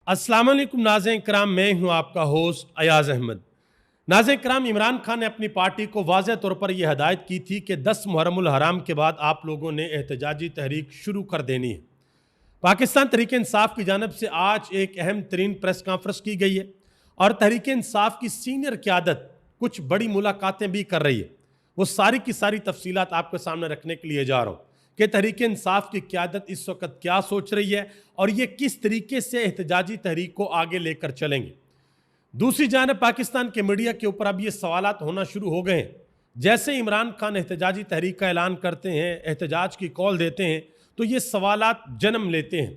अस्सलाम वालेकुम नाज़रीन किराम, मैं हूं आपका होस्ट अयाज अहमद। नाज़रीन किराम, इमरान खान ने अपनी पार्टी को वाज़ेह तौर पर यह हदायत की थी कि 10 मुहर्रमुल हराम के बाद आप लोगों ने एहतजाजी तहरीक शुरू कर देनी है। पाकिस्तान तहरीक इंसाफ की जानिब से आज एक अहम तरीन प्रेस कॉन्फ्रेंस की गई है और तहरीक इंसाफ की सीनियर क़यादत कुछ बड़ी मुलाकातें भी कर रही है। वो सारी की सारी तफसीलात आपके सामने रखने के लिए जा रहा हूँ कि तहरीक इंसाफ की क़यादत इस वक्त क्या सोच रही है और ये किस तरीके से एहतजाजी तहरीक को आगे लेकर चलेंगे। दूसरी जानिब पाकिस्तान के मीडिया के ऊपर अब ये सवालात होना शुरू हो गए हैं। जैसे इमरान खान एहतजाजी तहरीक का ऐलान करते हैं, एहतजाज की कॉल देते हैं, तो ये सवालात जन्म लेते हैं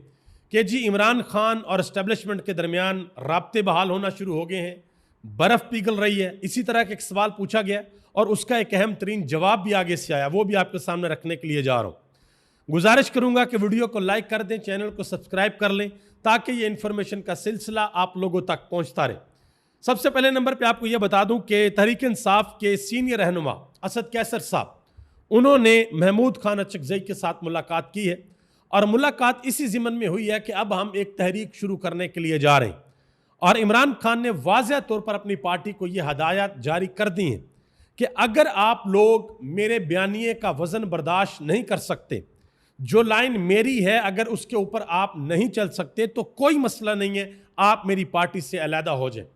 कि जी इमरान खान और इस्टेब्लिशमेंट के दरमियान राब्ते बहाल होना शुरू हो गए हैं, बर्फ़ पिघल रही है। इसी तरह का एक सवाल पूछा गया और उसका एक अहम तरीन जवाब भी आगे से आया, वो भी आपके सामने रखने के लिए जा रहा हूँ। गुजारिश करूंगा कि वीडियो को लाइक कर दें, चैनल को सब्सक्राइब कर लें ताकि ये इन्फॉर्मेशन का सिलसिला आप लोगों तक पहुंचता रहे। सबसे पहले नंबर पे आपको ये बता दूं कि तहरीक इंसाफ के सीनियर रहनुमा असद कैसर साहब, उन्होंने महमूद खान अचकजई के साथ मुलाकात की है और मुलाकात इसी ज़िम्मन में हुई है कि अब हम एक तहरीक शुरू करने के लिए जा रहे हैं। और इमरान खान ने वाज़ेह तौर पर अपनी पार्टी को ये हदायत जारी कर दी हैं कि अगर आप लोग मेरे बयानिए का वज़न बर्दाश्त नहीं कर सकते, जो लाइन मेरी है अगर उसके ऊपर आप नहीं चल सकते तो कोई मसला नहीं है, आप मेरी पार्टी से अलहदा हो जाए।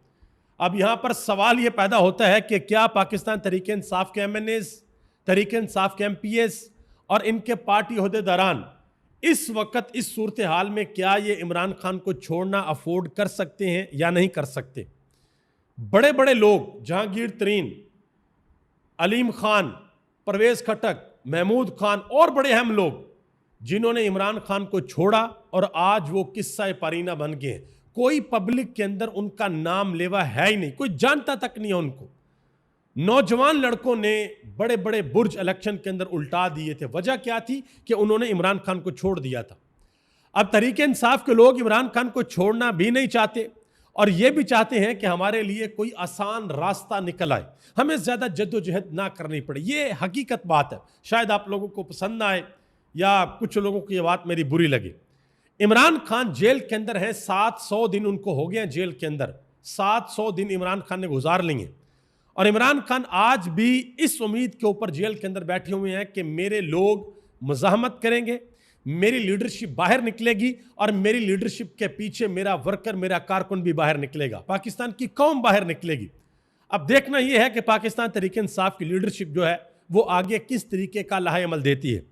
अब यहाँ पर सवाल ये पैदा होता है कि क्या पाकिस्तान तहरीक इंसाफ के MNAs, तहरीक इंसाफ के MPs और इनके पार्टी ओहदेदारान इस वक्त इस सूरत हाल में क्या ये इमरान खान को छोड़ना अफोर्ड कर सकते हैं या नहीं कर सकते। बड़े बड़े लोग जहांगीर तरीन, अलीम खान, परवेज़ खटक, महमूद खान और बड़े अहम लोग जिन्होंने इमरान खान को छोड़ा और आज वो किस्सा पारीना बन गए हैं। कोई पब्लिक के अंदर उनका नाम लेवा है ही नहीं, कोई जानता तक नहीं है उनको। नौजवान लड़कों ने बड़े बड़े बुर्ज इलेक्शन के अंदर उल्टा दिए थे। वजह क्या थी कि उन्होंने इमरान खान को छोड़ दिया था। अब तहरीक इंसाफ के लोग इमरान खान को छोड़ना भी नहीं चाहते और ये भी चाहते हैं कि हमारे लिए कोई आसान रास्ता निकल आए, हमें ज़्यादा जद्दोजहद ना करनी पड़े। ये हकीकत बात है, शायद आप लोगों को पसंद ना आए या कुछ लोगों को ये बात मेरी बुरी लगी। इमरान खान जेल के अंदर है, 700 दिन उनको हो गए हैं जेल के अंदर। 700 दिन इमरान खान ने गुजार लिए और इमरान खान आज भी इस उम्मीद के ऊपर जेल के अंदर बैठे हुए हैं कि मेरे लोग मुज़ाहमत करेंगे, मेरी लीडरशिप बाहर निकलेगी और मेरी लीडरशिप के पीछे मेरा वर्कर, मेरा कारकुन भी बाहर निकलेगा, पाकिस्तान की कौम बाहर निकलेगी। अब देखना यह है कि पाकिस्तान तहरीक इंसाफ की लीडरशिप जो है वो आगे किस तरीके का लाहे अमल देती है।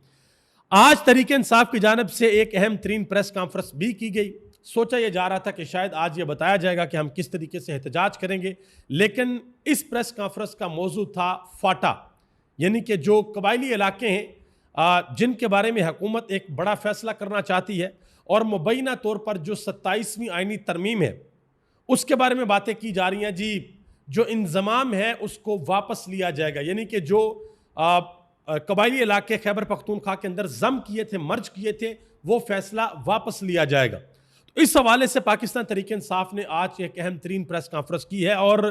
आज तहरीक इंसाफ की जानिब से एक अहम तरीन प्रेस कॉन्फ्रेंस भी की गई। सोचा यह जा रहा था कि शायद आज ये बताया जाएगा कि हम किस तरीके से एहतजाज करेंगे, लेकिन इस प्रेस कॉन्फ्रेंस का मौजू था फाटा, यानी कि जो कबायली इलाके हैं जिनके बारे में हुकूमत एक बड़ा फैसला करना चाहती है और मुबैना तौर पर जो 27वीं आइनी तरमीम है उसके बारे में बातें की जा रही हैं। जी जो इंजमाम है उसको वापस लिया जाएगा, यानी कि जो कबायली इलाके खैबर पख्तूनख्वा के अंदर जम किए थे, मर्ज किए थे, वो फैसला वापस लिया जाएगा। तो इस हवाले से पाकिस्तान तहरीक इंसाफ ने आज एक अहम तरीन प्रेस कॉन्फ्रेंस की है और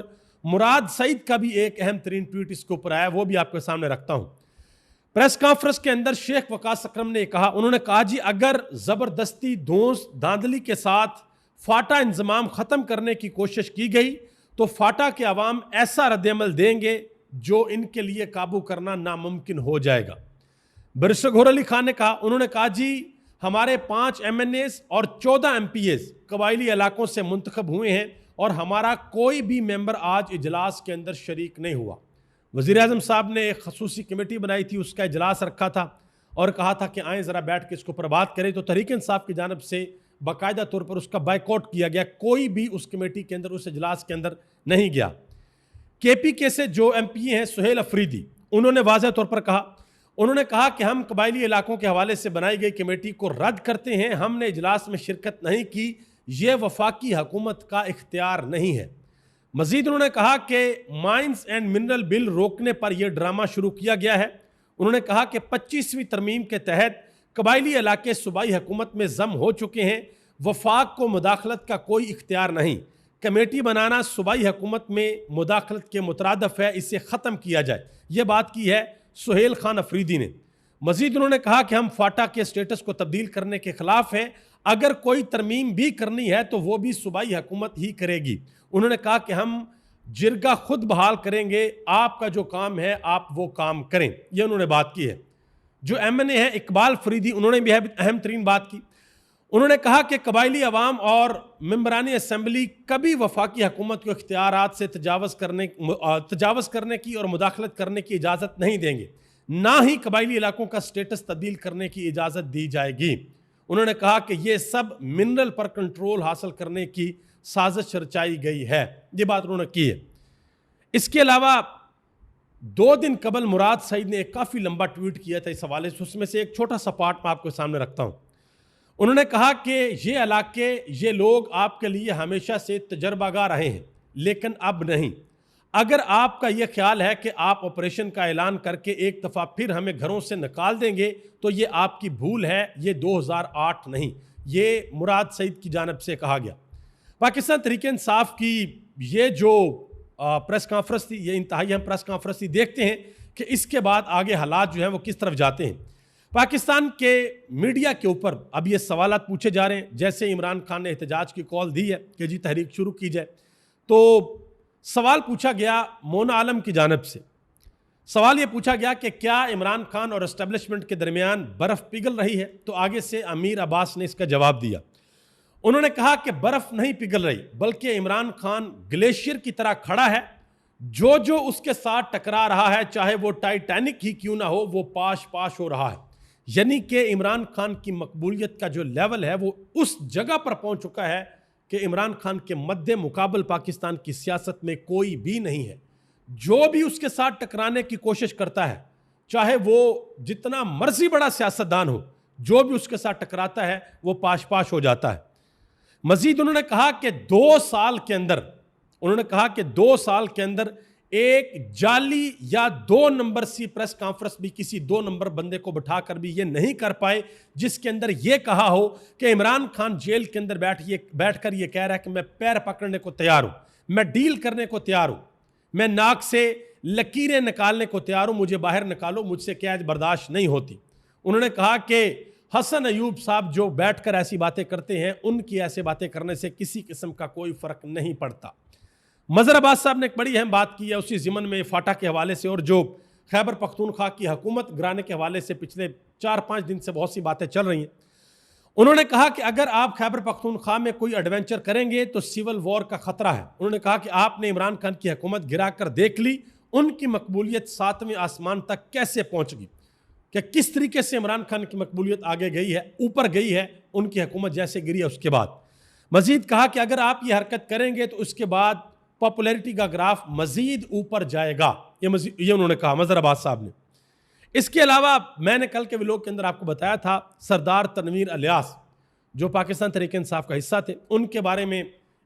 मुराद सईद का भी एक अहम तरीन ट्वीट इसके ऊपर आया, वो भी आपके सामने रखता हूँ। प्रेस कॉन्फ्रेंस के अंदर शेख वकास अकरम ने कहा, उन्होंने कहा जी अगर ज़बरदस्ती धौंस धांधली के साथ फाटा इंजमाम ख़त्म करने की कोशिश की गई तो फाटा के अवाम ऐसा रद्दअमल देंगे जो इनके लिए काबू करना नामुमकिन हो जाएगा। बैरिस्टर गौहर अली खान ने कहा, उन्होंने कहा जी हमारे 5 MNAs और 14 MPs कबायली इलाकों से मुंतखब हुए हैं और हमारा कोई भी मेंबर आज इजलास के अंदर शरीक नहीं हुआ। वज़ीर आज़म साहब ने एक खसूसी कमेटी बनाई थी, उसका इजलास रखा था और कहा था कि आएँ ज़रा बैठ के इसके ऊपर बात करें, तो तहरीक इंसाफ की जानिब से बाकायदा तौर पर उसका बायकॉट किया गया। कोई भी उस कमेटी के अंदर, उस इजलास के अंदर नहीं गया। KPK से जो MP हैं सुहेल अफरीदी, उन्होंने वाज़ेह तौर पर कहा, उन्होंने कहा कि हम कबायली इलाकों के हवाले से बनाई गई कमेटी को रद्द करते हैं, हमने इजलास में शिरकत नहीं की, ये वफाकी हुकूमत का इख्तियार नहीं है। मजीद उन्होंने कहा कि माइंस एंड मिनरल बिल रोकने पर यह ड्रामा शुरू किया गया है। उन्होंने कहा कि 25वीं तरमीम के तहत कबायली इलाके सूबाई हुकूमत में जम हो चुके हैं, वफाक को मुदाखलत का कोई इख्तियार नहीं, कमेटी बनाना सूबाई हुकूमत में मुदाखलत के मुतरादफ है, इसे ख़त्म किया जाए। ये बात की है सुहेल खान अफरीदी ने। मजीद उन्होंने कहा कि हम फाटा के स्टेटस को तब्दील करने के खिलाफ हैं, अगर कोई तरमीम भी करनी है तो वो भी सूबाई हुकूमत ही करेगी। उन्होंने कहा कि हम जिरगा खुद बहाल करेंगे, आपका जो काम है आप वो काम करें, ये उन्होंने बात की है। जो MNA है इकबाल फरीदी, उन्होंने भी अहम तरीन बात की। उन्होंने कहा कि कबायली अवाम और मेंबरानी असम्बली कभी वफाकी हुकूमत को इख्तियारात से तजावज़ करने की और मुदाखलत करने की इजाज़त नहीं देंगे, ना ही कबायली इलाकों का स्टेटस तब्दील करने की इजाज़त दी जाएगी। उन्होंने कहा कि ये सब मिनरल पर कंट्रोल हासिल करने की साजिश रचाई गई है, ये बात उन्होंने की है। इसके अलावा 2 दिन कबल मुराद सईद ने एक काफ़ी लंबा ट्वीट किया था इस हवाले से, उसमें से एक छोटा सा पार्ट मैं आपके सामने रखता हूँ। उन्होंने कहा कि ये इलाके, ये लोग आपके लिए हमेशा से तजर्बागार रहे हैं, लेकिन अब नहीं। अगर आपका यह ख्याल है कि आप ऑपरेशन का ऐलान करके एक दफ़ा फिर हमें घरों से निकाल देंगे तो ये आपकी भूल है, ये 2008 नहीं, ये मुराद सईद की जानिब से कहा गया। पाकिस्तान तहरीक इंसाफ की ये जो प्रेस कॉन्फ्रेंस थी, ये इंतहाई अहम प्रेस कॉन्फ्रेंस थी। देखते हैं कि इसके बाद आगे हालात जो हैं वो किस तरफ जाते हैं। पाकिस्तान के मीडिया के ऊपर अब ये सवालात पूछे जा रहे हैं, जैसे इमरान खान ने एहतजाज की कॉल दी है कि जी तहरीक शुरू की जाए, तो सवाल पूछा गया मोना आलम की जानिब से। सवाल ये पूछा गया कि क्या इमरान खान और एस्टेब्लिशमेंट के दरमियान बर्फ़ पिघल रही है, तो आगे से अमीर अब्बास ने इसका जवाब दिया। उन्होंने कहा कि बर्फ़ नहीं पिघल रही, बल्कि इमरान खान ग्लेशियर की तरह खड़ा है, जो जो उसके साथ टकरा रहा है, चाहे वो टाइटैनिक ही क्यों ना हो, वो पाश पाश हो रहा है। यानी कि इमरान खान की मकबूलियत का जो लेवल है वो उस जगह पर पहुंच चुका है कि इमरान खान के मद्दे मुकाबल पाकिस्तान की सियासत में कोई भी नहीं है। जो भी उसके साथ टकराने की कोशिश करता है, चाहे वो जितना मर्जी बड़ा सियासतदान हो, जो भी उसके साथ टकराता है वो पाश पाश हो जाता है। मजीद उन्होंने कहा कि 2 साल के अंदर एक जाली या 2 नंबर सी प्रेस कॉन्फ्रेंस भी किसी 2 नंबर बंदे को बिठाकर भी ये नहीं कर पाए जिसके अंदर ये कहा हो कि इमरान खान जेल के अंदर बैठकर ये कह रहा है कि मैं पैर पकड़ने को तैयार हूं, मैं डील करने को तैयार हूं, मैं नाक से लकीरें निकालने को तैयार हूं, मुझे बाहर निकालो, मुझसे कैद बर्दाश्त नहीं होती। उन्होंने कहा कि हसन अयूब साहब जो बैठकर ऐसी बातें करते हैं, उनकी ऐसे बातें करने से किसी किस्म का कोई फर्क नहीं पड़ता। मज़हर अब्बास साहब ने एक बड़ी अहम बात की है उसी ज़िमन में फाटा के हवाले से, और जो खैबर पख्तूनख्वा की हुकूमत गिराने के हवाले से पिछले 4-5 दिन से बहुत सी बातें चल रही हैं। उन्होंने कहा कि अगर आप खैबर पख्तूनख्वा में कोई एडवेंचर करेंगे तो सिविल वॉर का खतरा है। उन्होंने कहा कि आपने इमरान खान की हुकूमत गिरा कर देख ली, उनकी मकबूलियत 7वें आसमान तक कैसे पहुँच गई, कि किस तरीके से इमरान खान की मकबूलियत आगे गई है, ऊपर गई है, उनकी हुकूमत जैसे गिरी है उसके बाद। मजीद कहा कि अगर आप ये हरकत करेंगे तो उसके बाद पॉपुलैरिटी का ग्राफ मजीद ऊपर जाएगा, ये उन्होंने कहा मज़हर अब्बास साहब ने। इसके अलावा मैंने कल के व्लॉग के अंदर आपको बताया था सरदार तनवीर इलियास जो पाकिस्तान तहरीक इंसाफ का हिस्सा थे, उनके बारे में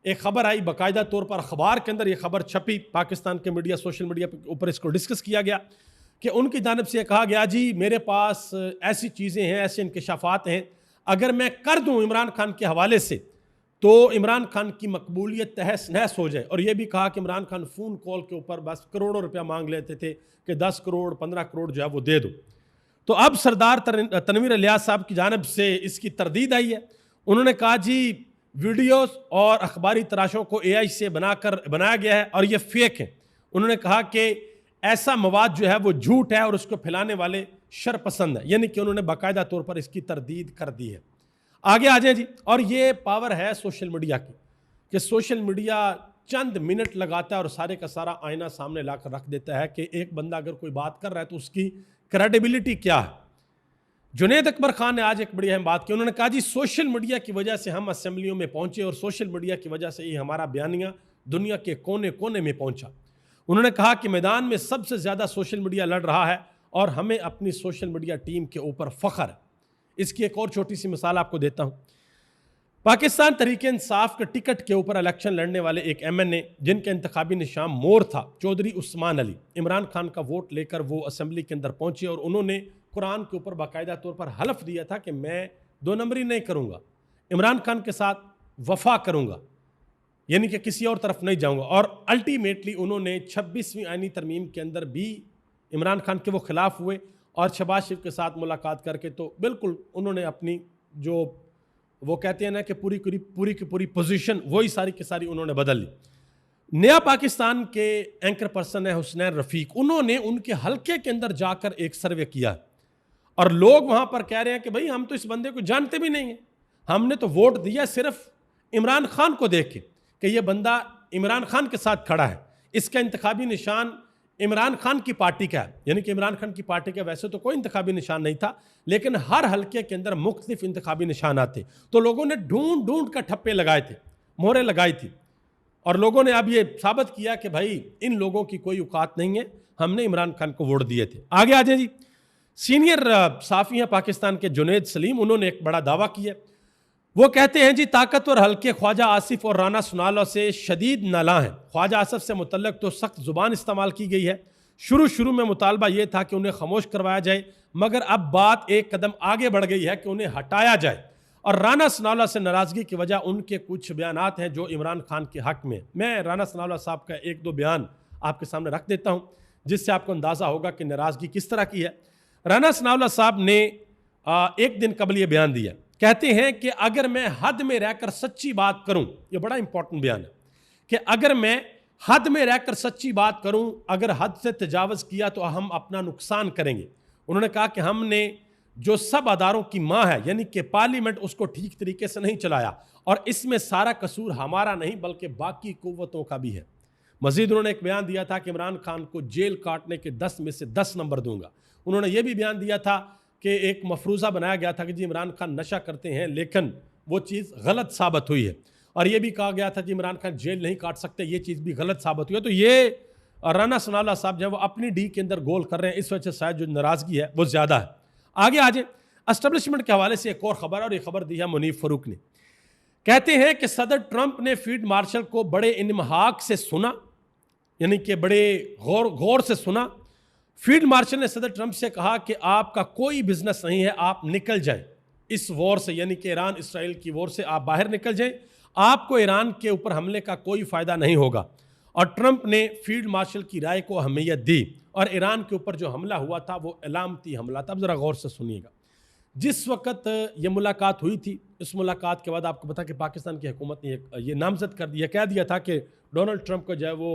एक खबर आई, बाकायदा तौर पर अखबार के अंदर ये खबर छपी, पाकिस्तान के मीडिया सोशल मीडिया के ऊपर इसको डिस्कस किया गया कि उनकी जानिब से कहा गया जी मेरे पास ऐसी चीज़ें हैं, ऐसे इंकशाफात हैं, अगर मैं कर दूं इमरान खान के हवाले से तो इमरान खान की मकबूलियत तहस नहस हो जाए। और यह भी कहा कि इमरान खान फ़ोन कॉल के ऊपर बस करोड़ों रुपया मांग लेते थे कि 10 करोड़ 15 करोड़ जो है वो दे दो। तो अब सरदार तनवीर इलियास साहब की जानिब से इसकी तरदीद आई है। उन्होंने कहा जी वीडियोस और अखबारी तराशों को AI से बनाया गया है और ये फेक है। उन्होंने कहा कि ऐसा मवाद जो है वो झूठ है और उसको फैलाने वाले शरपसंद है, यानी कि उन्होंने बाकायदा तौर पर इसकी तरदीद कर दी है। आगे आ जाए जी। और ये पावर है सोशल मीडिया की कि सोशल मीडिया चंद मिनट लगाता है और सारे का सारा आईना सामने लाकर रख देता है कि एक बंदा अगर कोई बात कर रहा है तो उसकी क्रेडिबिलिटी क्या है। जुनैद अकबर खान ने आज एक बड़ी अहम बात की। उन्होंने कहा जी सोशल मीडिया की वजह से हम असेंबलियों में पहुंचे और सोशल मीडिया की वजह से ही हमारा बयानिया दुनिया के कोने कोने में पहुंचा। उन्होंने कहा कि मैदान में सबसे ज़्यादा सोशल मीडिया लड़ रहा है और हमें अपनी सोशल मीडिया टीम के ऊपर फ़ख्र है। इसकी एक और छोटी सी मिसाल आपको देता हूं। पाकिस्तान तहरीक इंसाफ के टिकट के ऊपर इलेक्शन लड़ने वाले एक MNA जिनका इंतखाबी निशान मोर था, चौधरी उस्मान अली, इमरान खान का वोट लेकर वो असेंबली के अंदर पहुंचे और उन्होंने कुरान के ऊपर बाकायदा तौर पर हलफ दिया था कि मैं 2 नंबरी नहीं करूंगा, इमरान खान के साथ वफा करूंगा, यानी कि किसी और तरफ नहीं जाऊंगा। और अल्टीमेटली उन्होंने 26वीं आईनी तरमीम के अंदर भी इमरान खान के वो खिलाफ हुए और शहबाज शरीफ के साथ मुलाकात करके तो बिल्कुल उन्होंने अपनी जो वो कहते हैं ना कि पूरी की पूरी पोजीशन वही सारी की सारी उन्होंने बदल ली। नया पाकिस्तान के एंकर पर्सन है हुसनैन रफीक, उन्होंने उनके हलके के अंदर जाकर एक सर्वे किया और लोग वहां पर कह रहे हैं कि भाई हम तो इस बंदे को जानते भी नहीं है, हमने तो वोट दिया सिर्फ इमरान खान को देख के कि यह बंदा इमरान खान के साथ खड़ा है, इसका इंतखाबी निशान इमरान खान की पार्टी का है। यानी कि इमरान खान की पार्टी का वैसे तो कोई इंतखाबी निशान नहीं था, लेकिन हर हलके के अंदर मुख्तलिफ इंतखाबी निशान आते, तो लोगों ने ढूंढ ढूंढ कर ठप्पे लगाए थे, मोहरें लगाई थी, और लोगों ने अब ये साबित किया कि भाई इन लोगों की कोई औकात नहीं है, हमने इमरान खान को वोट दिए थे। आगे आ जाए जी। सीनियर साफ़ी हैं पाकिस्तान के जुनैद सलीम, उन्होंने एक बड़ा दावा किया। वो कहते हैं जी ताकतवर हल्के ख्वाजा आसिफ और राना सुनालो से शदीद नाला हैं। ख्वाजा आसिफ से मुतल्लक तो सख्त ज़ुबान इस्तेमाल की गई है। शुरू में मुतालबा ये था कि उन्हें खामोश करवाया जाए, मगर अब बात एक कदम आगे बढ़ गई है कि उन्हें हटाया जाए। और राना सनाउल्लाह से नाराज़गी की वजह उनके कुछ बयानात हैं जो इमरान खान के हक़ में। मैं राना सनाउल्लाह साहब का एक दो बयान आपके सामने रख देता हूँ, जिससे आपको अंदाज़ा होगा कि नाराज़गी किस तरह की है। राना सनाउल्लाह साहब ने एक दिन कबल ये बयान दिया, कहते हैं कि अगर मैं हद में रहकर सच्ची बात करूं, ये बड़ा इंपॉर्टेंट बयान है कि अगर मैं हद में रहकर सच्ची बात करूं, अगर हद से तजावज़ किया तो हम अपना नुकसान करेंगे। उन्होंने कहा कि हमने जो सब अदारों की माँ है यानी कि पार्लियामेंट, उसको ठीक तरीके से नहीं चलाया, और इसमें सारा कसूर हमारा नहीं बल्कि बाकी कुव्वतों का भी है। मजीद उन्होंने एक बयान दिया था कि इमरान खान को जेल काटने के 10 में से 10 नंबर दूंगा। उन्होंने ये भी बयान दिया था कि एक मफरूज़ा बनाया गया था कि जी इमरान खान नशा करते हैं, लेकिन वो चीज़ गलत साबित हुई है, और ये भी कहा गया था कि इमरान खान जेल नहीं काट सकते, ये चीज़ भी गलत साबित हुई है। तो ये राना सनाउल्लाह साहब जो है वो अपनी डी के अंदर गोल कर रहे हैं, इस वजह से शायद जो नाराज़गी है वो ज़्यादा है। आगे आ जाए एस्टेब्लिशमेंट के हवाले से एक और ख़बर, और ये खबर दी है मुनीफ फ़रूक ने। कहते हैं कि सदर ट्रंप ने फील्ड मार्शल को बड़े इन्महाक से सुना, यानी कि बड़े गौर से सुना। फील्ड मार्शल ने सदर ट्रंप से कहा कि आपका कोई बिजनेस नहीं है, आप निकल जाएं इस वॉर से, यानी कि ईरान इसराइल की वॉर से आप बाहर निकल जाएं, आपको ईरान के ऊपर हमले का कोई फ़ायदा नहीं होगा। और ट्रंप ने फील्ड मार्शल की राय को अहमियत दी, और ईरान के ऊपर जो हमला हुआ था वो अलामती हमला था। अब ज़रा गौर से सुनिएगा। जिस वक्त ये मुलाकात हुई थी, इस मुलाकात के बाद आपको पता कि पाकिस्तान की हुकूमत ने ये नामजद कर दिया, कह दिया था कि डोनाल्ड ट्रंप को जो है वो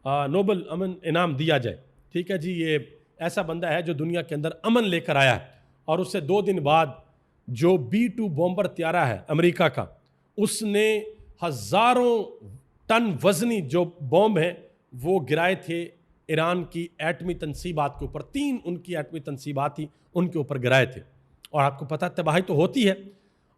नोबल अमन इनाम दिया जाए। ठीक है जी, ये ऐसा बंदा है जो दुनिया के अंदर अमन लेकर आया है। और उससे 2 दिन बाद जो B-2 बॉम्बर त्यारा है अमेरिका का, उसने हज़ारों टन वजनी जो बॉम्ब हैं वो गिराए थे ईरान की एटमी तनसीबात के ऊपर। 3 उनकी एटमी तनसीबात थी, उनके ऊपर गिराए थे, और आपको पता तबाही तो होती है।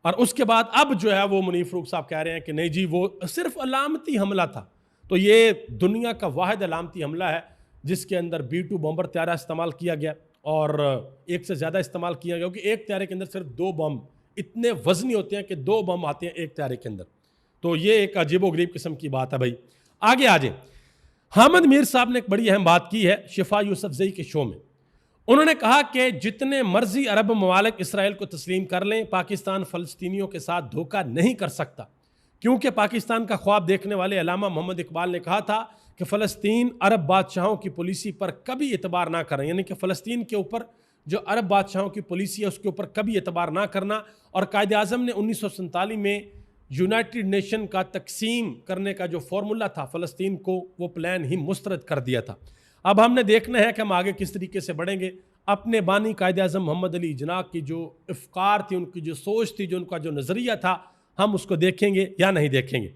और उसके बाद अब जो है वो मुनीफ फ़रूक साहब कह रहे हैं कि नहीं जी वो सिर्फ अलामती हमला था। तो ये दुनिया का वाहिद अलामती हमला है जिसके अंदर B-2 बॉम्बर त्यारा इस्तेमाल किया गया, और एक से ज़्यादा इस्तेमाल किया गया, क्योंकि एक त्यारे के अंदर सिर्फ 2 बम इतने वजनी होते हैं कि 2 बम आते हैं एक त्यारे के अंदर। तो ये एक अजीबोगरीब किस्म की बात है भाई। आगे आ जाए। हामिद मीर साहब ने एक बड़ी अहम बात की है शिफा यूसुफजई के शो में। उन्होंने कहा कि जितने मर्जी अरब ममालिक इसराइल को तस्लीम कर लें, पाकिस्तान फ़लस्तीनियों के साथ धोखा नहीं कर सकता, क्योंकि पाकिस्तान का ख्वाब देखने वाले अल्लामा मोहम्मद इकबाल ने कहा था कि फ़लस्तीन अरब बादशाहों की पॉलिसी पर कभी एतबार ना करें, यानी कि फ़लस्तीन के ऊपर जो अरब बादशाहों की पॉलिसी है उसके ऊपर कभी एतबार ना करना। और कायद आज़म ने 1947 में यूनाइटेड नेशन का तकसीम करने का जो फार्मूला था फ़लस्तीन को, वो प्लान ही मुस्तरद कर दिया था। अब हमने देखना है कि हम आगे किस तरीके से बढ़ेंगे। अपने बानी कायद आज़म मोहम्मद अली जिन्ना की जो अफ़कार थी, उनकी जो सोच थी, जो उनका जो नज़रिया था, हम उसको देखेंगे या नहीं देखेंगे।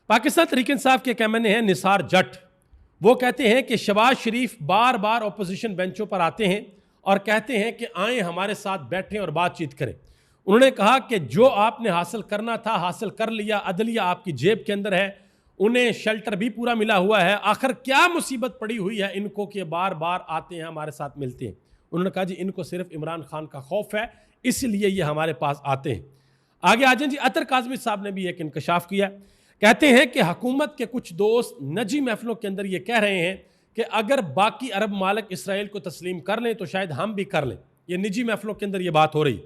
पाकिस्तान तहरीक इंसाफ के कैमरे हैं निसार जट, वो कहते हैं कि शहबाज शरीफ बार बार अपोजिशन बेंचों पर आते हैं और कहते हैं कि आएँ हमारे साथ बैठें और बातचीत करें। उन्होंने कहा कि जो आपने हासिल करना था हासिल कर लिया, अदलिया आपकी जेब के अंदर है, उन्हें शेल्टर भी पूरा मिला हुआ है, आखिर क्या मुसीबत पड़ी हुई है इनको कि बार बार आते हैं हमारे साथ मिलते हैं। उन्होंने कहा जी इनको सिर्फ इमरान खान का खौफ है, इसलिए ये हमारे पास आते हैं। आगे आ जाए जी। अतर काज़मी साहब ने भी एक इंकशाफ किया, कहते हैं कि हुकूमत के कुछ दोस्त निजी महफिलों के अंदर ये कह रहे हैं कि अगर बाकी अरब मालिक इसराइल को तस्लीम कर लें तो शायद हम भी कर लें। ये निजी महफिलों के अंदर ये बात हो रही।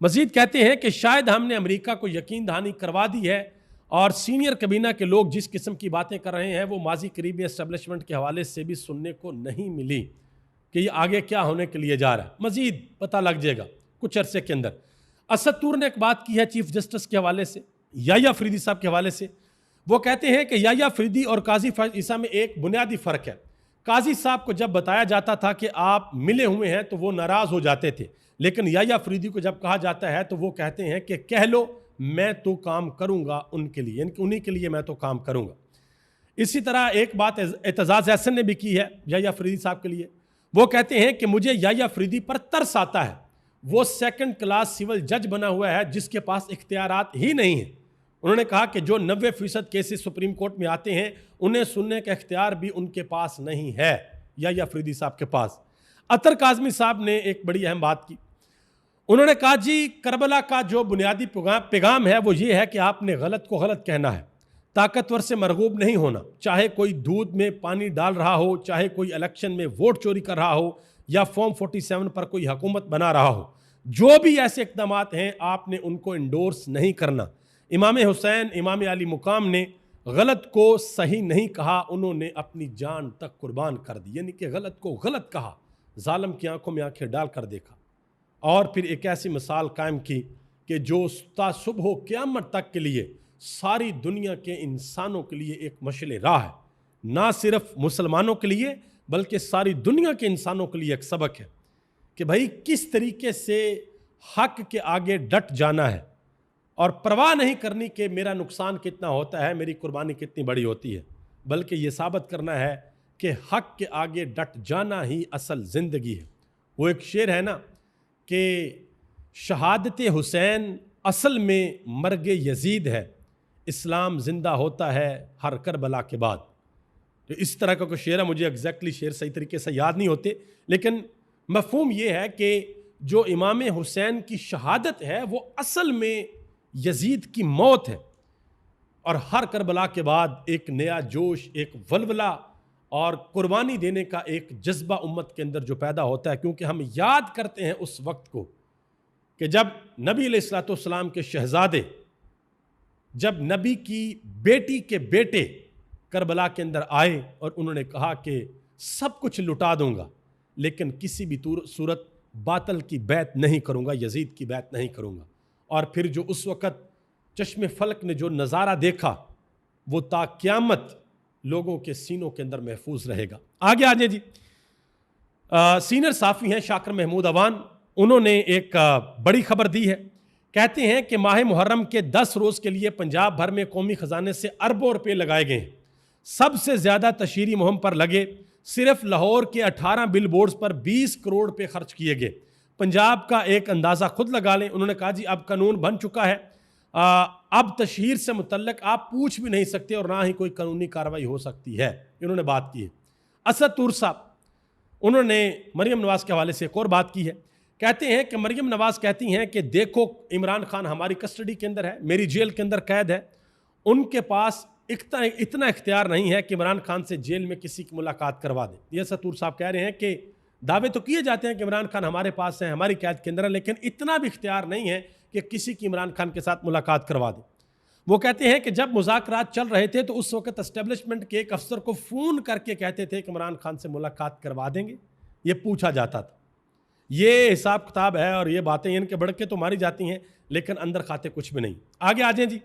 मजीद कहते हैं कि शायद हमने अमेरिका को यकीन दहानी करवा दी है, और सीनियर कबीना के लोग जिस किस्म की बातें कर रहे हैं वो माजी करीबी एस्टेब्लिशमेंट के हवाले से भी सुनने को नहीं मिली कि ये आगे क्या होने के लिए जा रहा है। मजीद पता लग जाएगा कुछ अरसे के अंदर। असद तूर ने एक बात की है चीफ जस्टिस के हवाले से, याह्या अफरीदी साहब के हवाले से। वो कहते हैं कि याह्या अफरीदी और काजी फैज ईसा में एक बुनियादी फ़र्क है। काजी साहब को जब बताया जाता था कि आप मिले हुए हैं तो वो नाराज़ हो जाते थे, लेकिन याह्या अफरीदी को जब कहा जाता है तो वो कहते हैं कि कह लो मैं तो काम करूंगा उनके लिए, यानी कि उन्हीं के लिए मैं तो काम करूंगा। इसी तरह एक बात एतजाज़ एहसन ने भी की है याह्या अफरीदी साहब के लिए। वो कहते हैं कि मुझे याह्या अफरीदी पर तरस आता है, वो सेकंड क्लास सिविल जज बना हुआ है जिसके पास इख्तियारात ही नहीं है। उन्होंने कहा कि जो 90% केसेस सुप्रीम कोर्ट में आते हैं उन्हें सुनने का इख्तियार भी उनके पास नहीं है, याह्या अफरीदी साहब के पास। अतर काज़मी साहब ने एक बड़ी अहम बात की। उन्होंने कहा जी करबला का जो बुनियादी पैगाम है वो ये है कि आपने गलत को गलत कहना है, ताकतवर से मरगूब नहीं होना, चाहे कोई दूध में पानी डाल रहा हो, चाहे कोई इलेक्शन में वोट चोरी कर रहा हो या फॉर्म 47 पर कोई हुकूमत बना रहा हो, जो भी ऐसे इक़दाम हैं आपने उनको इंडोर्स नहीं करना। इमाम हुसैन इमाम अली मुकाम ने गलत को सही नहीं कहा, उन्होंने अपनी जान तक कुर्बान कर दी, यानी कि गलत को गलत कहा, जालिम की आंखों में आंखें डालकर देखा और फिर एक ऐसी मिसाल कायम की कि जो सुबह क़यामत तक के लिए सारी दुनिया के इंसानों के लिए एक मशले राह है, ना सिर्फ मुसलमानों के लिए बल्कि सारी दुनिया के इंसानों के लिए एक सबक है कि भाई किस तरीके से हक के आगे डट जाना है और परवाह नहीं करनी कि मेरा नुकसान कितना होता है, मेरी कुर्बानी कितनी बड़ी होती है, बल्कि ये साबित करना है कि हक के आगे डट जाना ही असल ज़िंदगी है। वो एक शेर है ना कि शहादत हुसैन असल में मर्ग यजीद है, इस्लाम ज़िंदा होता है हर करबला के बाद। तो इस तरह का कोई शेर है, मुझे एग्जैक्टली शेर सही तरीके से याद नहीं होते, लेकिन मफहूम ये है कि जो इमाम हुसैन की शहादत है वो असल में यजीद की मौत है और हर करबला के बाद एक नया जोश, एक वलवला और कुर्बानी देने का एक जज्बा उम्मत के अंदर जो पैदा होता है, क्योंकि हम याद करते हैं उस वक्त को कि जब नबी अलैहिस्सलाम के शहजादे, जब नबी की बेटी के बेटे करबला के अंदर आए और उन्होंने कहा कि सब कुछ लुटा दूंगा लेकिन किसी भी सूरत बातल की बैत नहीं करूंगा, यजीद की बैत नहीं करूंगा। और फिर जो उस वक़्त चश्मे फलक ने जो नज़ारा देखा वो ता क़यामत लोगों के सीनों के अंदर महफूज रहेगा। आगे आ जाए जी। सीनियर साफ़ी हैं शाकिर महमूद अवान, उन्होंने एक बड़ी खबर दी है। कहते हैं कि माह मुहर्रम के 10 रोज़ के लिए पंजाब भर में कौमी ख़जाने से अरबों रुपये लगाए गए हैं। सबसे ज़्यादा तशहीरी मुहिम पर लगे, सिर्फ लाहौर के 18 बिल बोर्ड्स पर 20 करोड़ रुपये खर्च किए गए। पंजाब का एक अंदाज़ा खुद लगा लें। उन्होंने कहा जी अब कानून बन चुका है, अब तशहीर से मुतल्लक आप पूछ भी नहीं सकते और ना ही कोई कानूनी कार्रवाई हो सकती है। इन्होंने बात की है। असद तूर साहब, उन्होंने मरियम नवाज़ के हवाले से एक और बात की है। कहते हैं कि मरियम नवाज़ कहती हैं कि देखो इमरान खान हमारी कस्टडी के अंदर है, मेरी जेल के अंदर कैद है, उनके पास इतना इख्तियार नहीं है कि इमरान खान से जेल में किसी की मुलाकात करवा दें। ये असद तूर साहब कह रहे हैं कि दावे तो किए जाते हैं कि इमरान खान हमारे पास हैं, हमारी कैद के अंदर है, लेकिन इतना भी इख्तियार नहीं है कि किसी की इमरान खान के साथ मुलाकात करवा दें। वो कहते हैं कि जब मुज़ाकरात चल रहे थे तो उस वक्त एस्टेब्लिशमेंट के एक अफसर को फ़ोन करके कहते थे कि इमरान खान से मुलाकात करवा देंगे, ये पूछा जाता था। ये हिसाब किताब है और ये बातें इनके बढ़ के तो मारी जाती हैं लेकिन अंदर खाते कुछ भी नहीं। आगे आ जाएं जी।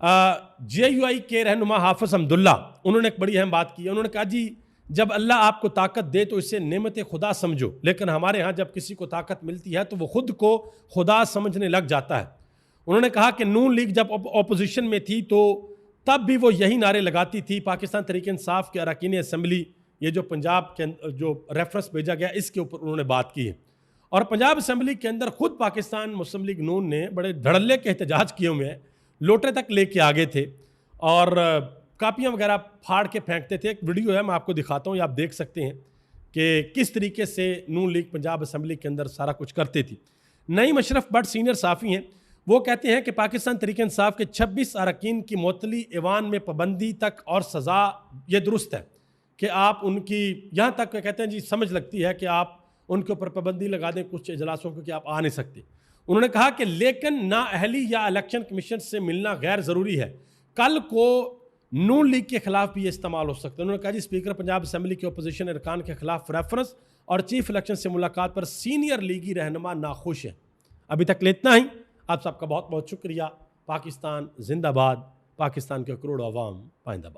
JUI के रहनुमा हाफिज़ अब्दुल्ला, उन्होंने एक बड़ी अहम बात की है। उन्होंने कहा जी जब अल्लाह आपको ताकत दे तो इसे नेमत खुदा समझो, लेकिन हमारे यहाँ जब किसी को ताकत मिलती है तो वो खुद को खुदा समझने लग जाता है। उन्होंने कहा कि नून लीग जब अपोजिशन में थी तो तब भी वो यही नारे लगाती थी। पाकिस्तान तहरीक इंसाफ के अरकान असम्बली, ये जो पंजाब के जो रेफरेंस भेजा गया इसके ऊपर उन्होंने बात की है। और पंजाब असम्बली के अंदर खुद पाकिस्तान मुस्लिम लीग नून ने बड़े धड़ल्ले के एहतजाज किए हुए हैं, लोटे तक लेके आगे थे और कापियाँ वगैरह फाड़ के फेंकते थे। एक वीडियो है, मैं आपको दिखाता हूँ, ये आप देख सकते हैं कि किस तरीके से नून लीग पंजाब असम्बली के अंदर सारा कुछ करती थी। नईम अशरफ भट्ट सीनियर साफ़ी हैं, वो कहते हैं कि पाकिस्तान तहरीक इंसाफ के 26 अरकान की मुअत्तली ऐवान में पाबंदी तक और सज़ा ये दुरुस्त है कि आप उनकी, यहाँ तक कहते हैं जी समझ लगती है कि आप उनके ऊपर पाबंदी लगा दें कुछ इजलासों को कि आप आ नहीं सकते। उन्होंने कहा कि लेकिन नाअहली या इलेक्शन कमीशन से मिलना गैर ज़रूरी है, कल को नून लीग के खिलाफ भी ये इस्तेमाल हो सकता है। उन्होंने कहा जी स्पीकर पंजाब असम्बली के अपोजिशन अरकान के खिलाफ रेफरेंस और चीफ इलेक्शन से मुलाकात पर सीनियर लीगी रहनुमा नाखुश है। अभी तक ले इतना ही। आप सबका बहुत बहुत शुक्रिया। पाकिस्तान जिंदाबाद, पाकिस्तान के करोड़ों अवाम पाइंदाबाद।